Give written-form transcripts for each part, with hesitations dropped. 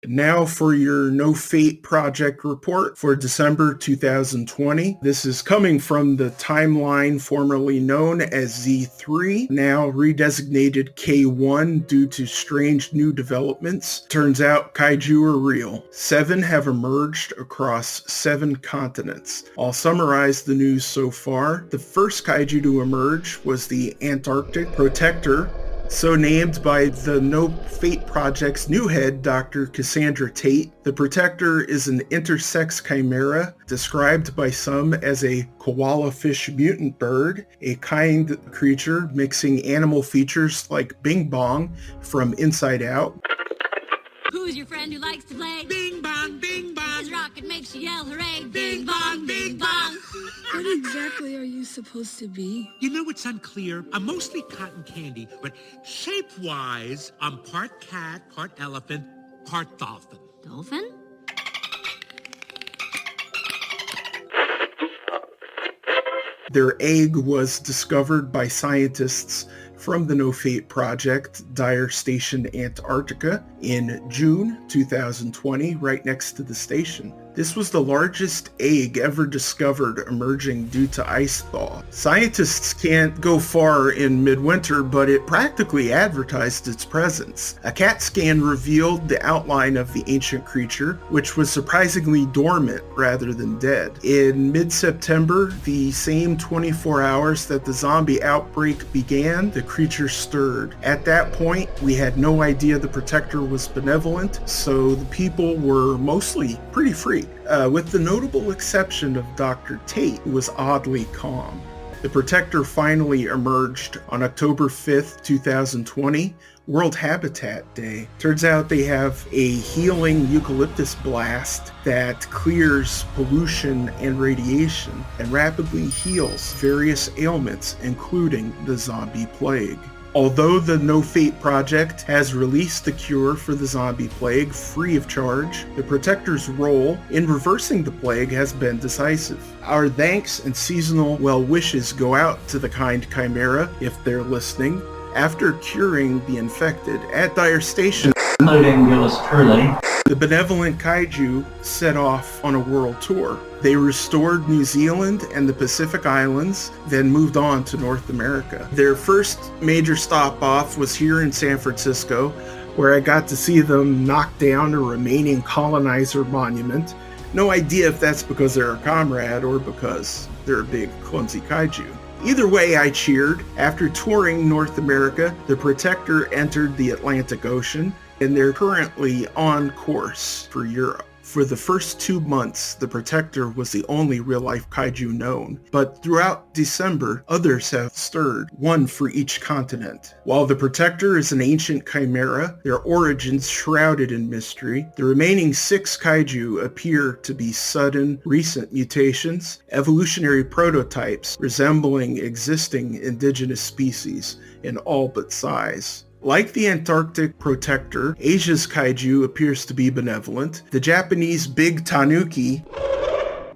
Now for your No Fate project report for December 2020. This is coming from the timeline formerly known as Z3, now redesignated K1 due to strange new developments. Turns out kaiju are real. 7 have emerged across 7 continents. I'll summarize the news so far. The first kaiju to emerge was the Antarctic Protector, so named by the No Fate Project's new head, Dr. Cassandra Tate. The Protector is an intersex chimera, described by some as a koala fish mutant bird, a kind creature mixing animal features like Bing Bong from Inside Out. Who's your friend who likes to play? Bing bong, bing bong. His rocket makes you yell hooray. Bing bong, bing bong. What exactly are you supposed to be? You know, it's unclear. I'm mostly cotton candy, but shape-wise, I'm part cat, part elephant, part dolphin. Dolphin? Their egg was discovered by scientists from the No Fate Project, Dyer Station, Antarctica, in June 2020, right next to the station. This was the largest egg ever discovered emerging due to ice thaw. Scientists can't go far in midwinter, but it practically advertised its presence. A CAT scan revealed the outline of the ancient creature, which was surprisingly dormant rather than dead. In mid-September, the same 24 hours that the zombie outbreak began, the creature stirred. At that point, we had no idea the Protector was benevolent, so the people were mostly pretty free. With the notable exception of Dr. Tate, who was oddly calm. The Protector finally emerged on October 5th, 2020, World Habitat Day. Turns out they have a healing eucalyptus blast that clears pollution and radiation and rapidly heals various ailments, including the zombie plague. Although the No Fate Project has released the cure for the zombie plague free of charge, the Protector's role in reversing the plague has been decisive. Our thanks and seasonal well wishes go out to the kind chimera, if they're listening. After curing the infected at Dyer Station, including yours truly, the benevolent kaiju set off on a world tour. They restored New Zealand and the Pacific Islands, then moved on to North America. Their first major stop-off was here in San Francisco, where I got to see them knock down a remaining colonizer monument. No idea if that's because they're a comrade or because they're a big, clumsy kaiju. Either way, I cheered. After touring North America, the Protector entered the Atlantic Ocean, and they're currently on course for Europe. For the first 2 months, the Protector was the only real-life kaiju known, but throughout December, others have stirred, one for each continent. While the Protector is an ancient chimera, their origins shrouded in mystery, the remaining 6 kaiju appear to be sudden, recent mutations, evolutionary prototypes resembling existing indigenous species in all but size. Like the Antarctic Protector, Asia's kaiju appears to be benevolent. The Japanese big tanuki,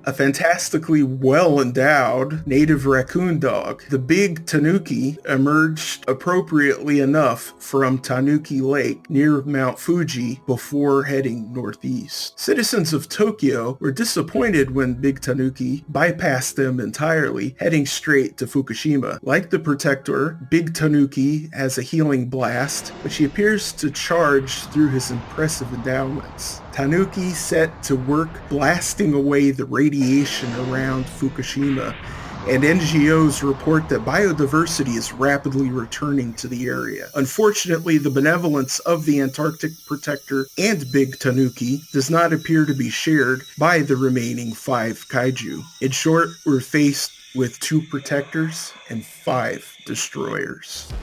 a fantastically well-endowed native raccoon dog. The big tanuki emerged appropriately enough from Tanuki Lake near Mount Fuji before heading northeast. Citizens of Tokyo were disappointed when Big Tanuki bypassed them entirely, heading straight to Fukushima. Like the Protector, Big Tanuki has a healing blast, which he appears to charge through his impressive endowments. Tanuki set to work blasting away the radiation around Fukushima, and NGOs report that biodiversity is rapidly returning to the area. Unfortunately, the benevolence of the Antarctic Protector and Big Tanuki does not appear to be shared by the remaining 5 kaiju. In short, we're faced with 2 Protectors and 5 Destroyers.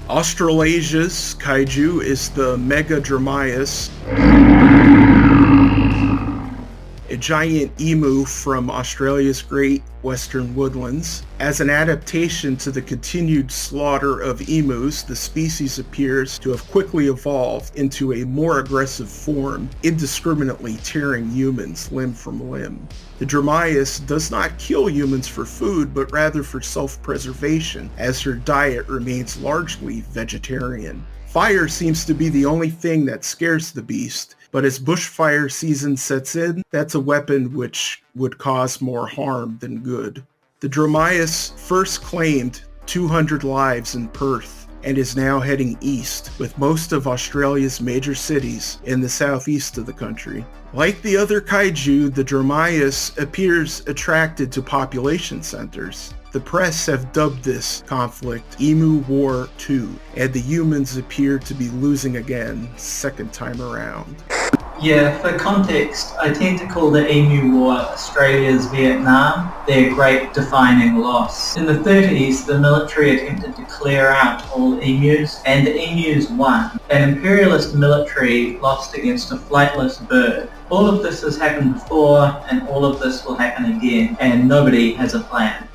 Australasia's kaiju is the Megadromaeus, a giant emu from Australia's Great Western Woodlands. As an adaptation to the continued slaughter of emus, the species appears to have quickly evolved into a more aggressive form, indiscriminately tearing humans limb from limb. The Dromaeus does not kill humans for food, but rather for self-preservation, as her diet remains largely vegetarian. Fire seems to be the only thing that scares the beast, but as bushfire season sets in, that's a weapon which would cause more harm than good. The Dromaeus first claimed 200 lives in Perth and is now heading east, with most of Australia's major cities in the southeast of the country. Like the other kaiju, the Dromaeus appears attracted to population centers. The press have dubbed this conflict Emu War 2, and the humans appear to be losing again, second time around. Yeah, for context, I tend to call the Emu War Australia's Vietnam, their great defining loss. In the 30s, the military attempted to clear out all emus, and the emus won. An imperialist military lost against a flightless bird. All of this has happened before, and all of this will happen again, and nobody has a plan.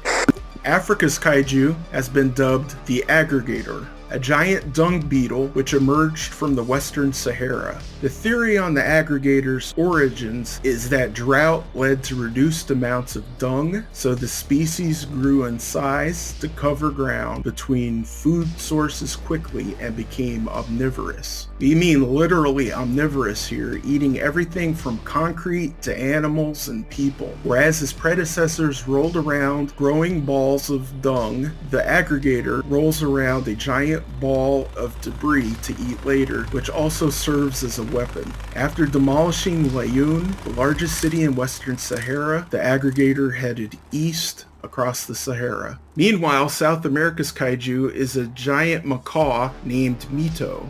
Africa's kaiju has been dubbed the Aggregator, a giant dung beetle which emerged from the Western Sahara. The theory on the aggregator's origins is that drought led to reduced amounts of dung, so the species grew in size to cover ground between food sources quickly and became omnivorous. We mean literally omnivorous here, eating everything from concrete to animals and people. Whereas his predecessors rolled around growing balls of dung, the aggregator rolls around a giant ball of debris to eat later, which also serves as a weapon. After demolishing Lune, the largest city in Western Sahara, the aggregator headed east across the Sahara. Meanwhile, South America's kaiju is a giant macaw named Mito.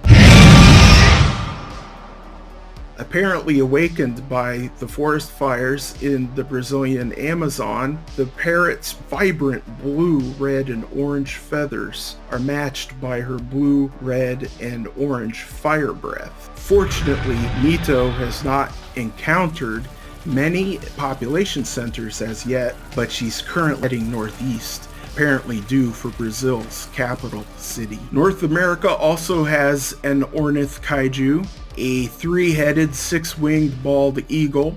Apparently awakened by the forest fires in the Brazilian Amazon, the parrot's vibrant blue, red, and orange feathers are matched by her blue, red, and orange fire breath. Fortunately, Mito has not encountered many population centers as yet, but she's currently heading northeast, apparently due for Brazil's capital city. North America also has an ornith kaiju, a three-headed, six-winged bald eagle.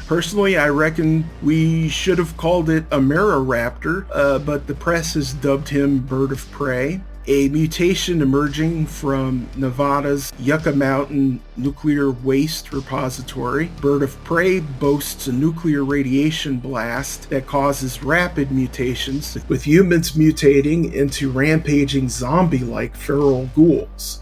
Personally, I reckon we should have called it a Meriraptor, but the press has dubbed him Bird of Prey. A mutation emerging from Nevada's Yucca Mountain Nuclear Waste Repository. Bird of Prey boasts a nuclear radiation blast that causes rapid mutations, with humans mutating into rampaging zombie-like feral ghouls.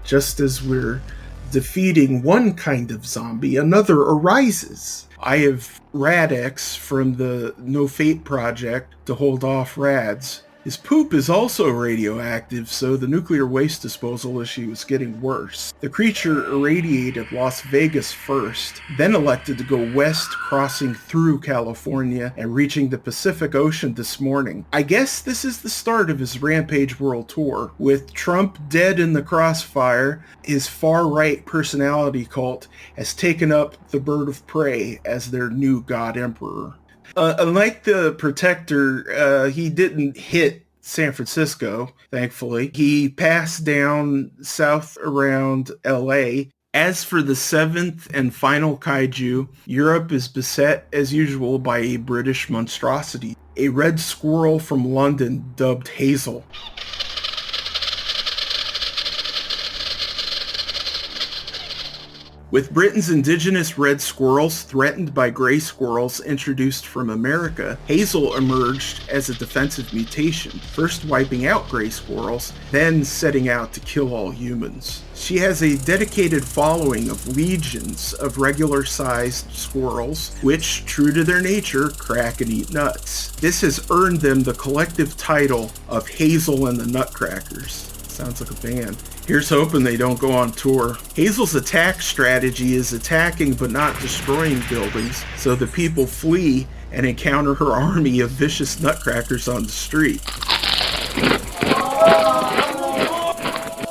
Just as we're defeating one kind of zombie, another arises. I have Radix from the No Fate project to hold off rads. His poop is also radioactive, so the nuclear waste disposal issue is getting worse. The creature irradiated Las Vegas first, then elected to go west, crossing through California and reaching the Pacific Ocean this morning. I guess this is the start of his Rampage World Tour. With Trump dead in the crossfire, his far-right personality cult has taken up the Bird of Prey as their new god emperor. Unlike the Protector, he didn't hit San Francisco, thankfully. He passed down south around LA. As for the seventh and final kaiju, Europe is beset as usual by a British monstrosity, a red squirrel from London dubbed Hazel. With Britain's indigenous red squirrels threatened by gray squirrels introduced from America, Hazel emerged as a defensive mutation, first wiping out gray squirrels, then setting out to kill all humans. She has a dedicated following of legions of regular-sized squirrels, which, true to their nature, crack and eat nuts. This has earned them the collective title of Hazel and the Nutcrackers. Sounds like a band. Here's hoping they don't go on tour. Hazel's attack strategy is attacking but not destroying buildings, so the people flee and encounter her army of vicious nutcrackers on the street.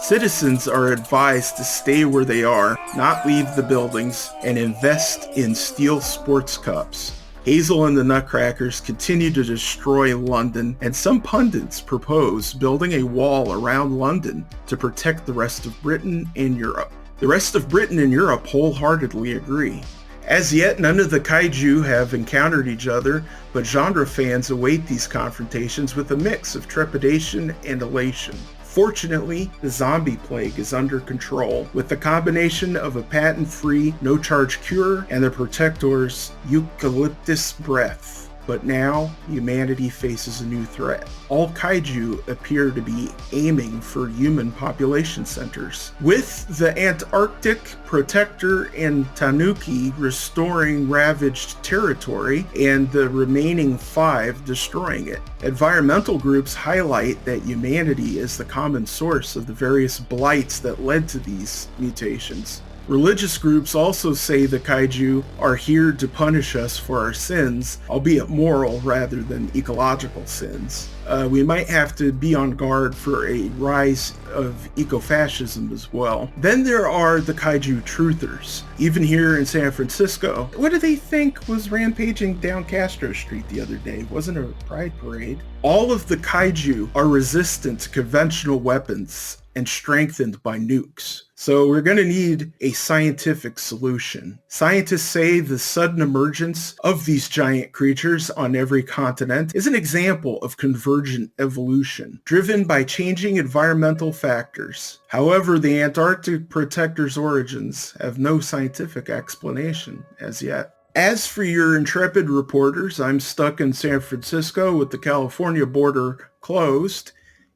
Citizens are advised to stay where they are, not leave the buildings, and invest in steel sports cups. Hazel and the Nutcrackers continue to destroy London, and some pundits propose building a wall around London to protect the rest of Britain and Europe. The rest of Britain and Europe wholeheartedly agree. As yet, none of the kaiju have encountered each other, but genre fans await these confrontations with a mix of trepidation and elation. Fortunately, the zombie plague is under control, with the combination of a patent-free, no-charge cure and the Protector's eucalyptus breath. But now, humanity faces a new threat. All kaiju appear to be aiming for human population centers, with the Antarctic Protector and Tanuki restoring ravaged territory and the remaining 5 destroying it. Environmental groups highlight that humanity is the common source of the various blights that led to these mutations. Religious groups also say the kaiju are here to punish us for our sins, albeit moral rather than ecological sins. We might have to be on guard for a rise of ecofascism as well. Then there are the kaiju truthers, even here in San Francisco. What do they think was rampaging down Castro Street the other day? Wasn't a pride parade? All of the kaiju are resistant to conventional weapons and strengthened by nukes. So we're going to need a scientific solution. Scientists say the sudden emergence of these giant creatures on every continent is an example of convergent evolution, driven by changing environmental factors. However, the Antarctic Protector's origins have no scientific explanation as yet. As for your intrepid reporters, I'm stuck in San Francisco with the California border closed,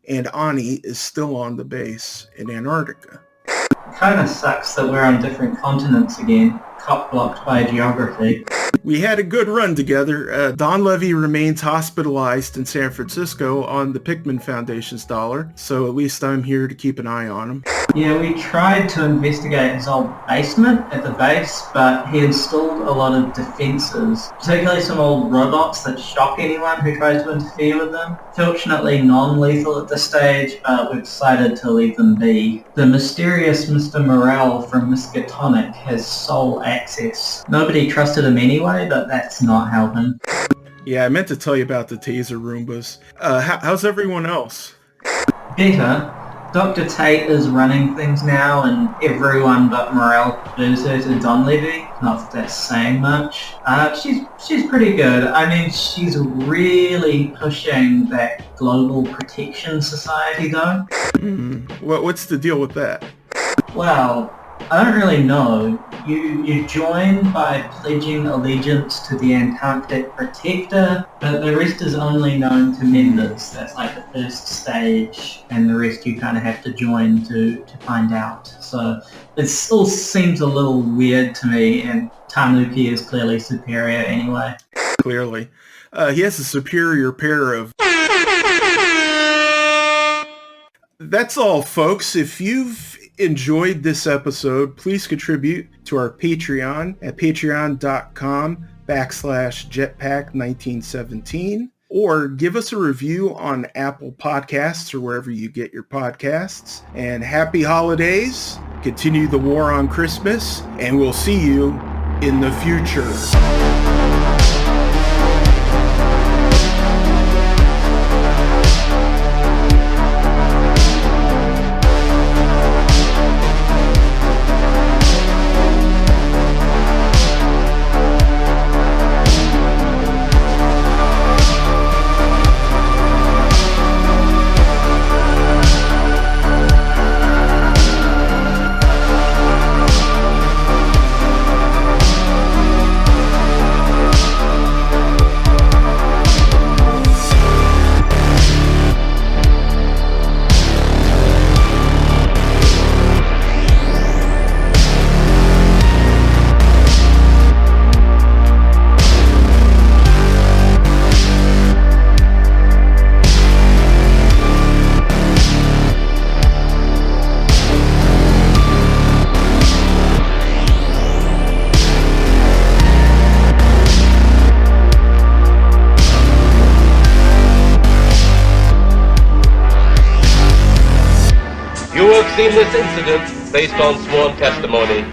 and Ani is still on the base in Antarctica. Kind of sucks that we're on different continents again, cock-blocked by geography. We had a good run together. Don Levy remains hospitalized in San Francisco on the Pickman Foundation's dollar, so at least I'm here to keep an eye on him. Yeah, we tried to investigate his old basement at the base, but he installed a lot of defences, particularly some old robots that shock anyone who tries to interfere with them. Fortunately non-lethal at this stage, but we've decided to leave them be. The mysterious Mr. Morel from Miskatonic has sole access. Nobody trusted him anyway, but that's not helping. Yeah, I meant to tell you about the taser Roombas. How's everyone else? Better. Dr. Tate is running things now, and everyone but Morel prefers her to Don Levy. Not that that's saying much. She's pretty good. I mean, she's really pushing that global protection society, though. What's the deal with that? Well, I don't really know. You join by pledging allegiance to the Antarctic Protector, but the rest is only known to members. That's like the first stage, and the rest you kind of have to join to find out. So it still seems a little weird to me, and Tanuki is clearly superior anyway. Clearly. He has a superior pair of... That's all, folks. If you've enjoyed this episode, please contribute to our Patreon at patreon.com/jetpack1917, or give us a review on Apple Podcasts or wherever you get your podcasts. And happy holidays, continue the war on Christmas, and we'll see you in the future. Seen this incident based on sworn testimony.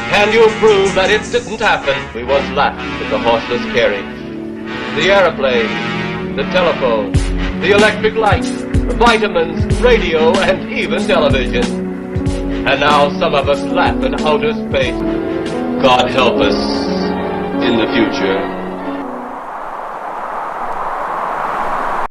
Can you prove that it didn't happen? We once laughed at the horseless carriage, the aeroplane, the telephone, the electric light, the vitamins, radio, and even television. And now some of us laugh at outer space. God help us in the future.